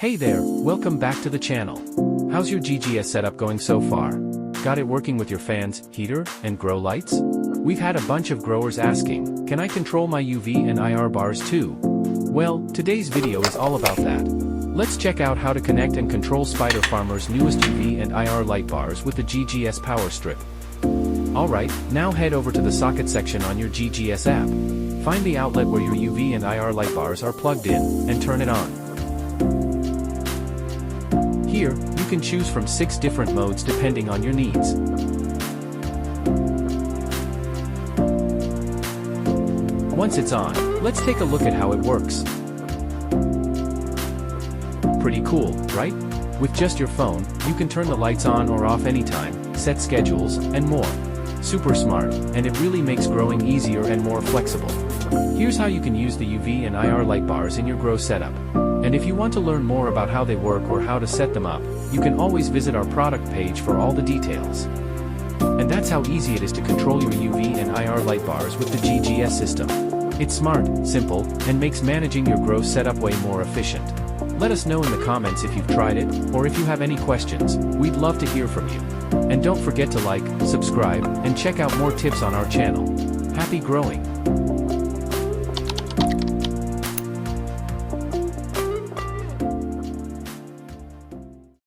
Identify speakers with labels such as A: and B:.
A: Hey there, welcome back to the channel. How's your GGS setup going so far? Got it working with your fans, heater, and grow lights? We've had a bunch of growers asking, can I control my UV and IR bars too? Well, today's video is all about that. Let's check out how to connect and control Spider Farmer's newest UV and IR light bars with the GGS Power Strip. Alright, now head over to the socket section on your GGS app. Find the outlet where your UV and IR light bars are plugged in, and turn it on. Here, you can choose from 6 different modes depending on your needs. Once it's on, let's take a look at how it works. Pretty cool, right? With just your phone, you can turn the lights on or off anytime, set schedules, and more. Super smart, and it really makes growing easier and more flexible. Here's how you can use the UV and IR light bars in your grow setup. And if you want to learn more about how they work or how to set them up, you can always visit our product page for all the details. And that's how easy it is to control your UV and IR light bars with the GGS system. It's smart, simple, and makes managing your grow setup way more efficient. Let us know in the comments if you've tried it, or if you have any questions. We'd love to hear from you. And don't forget to like, subscribe, and check out more tips on our channel. Happy growing!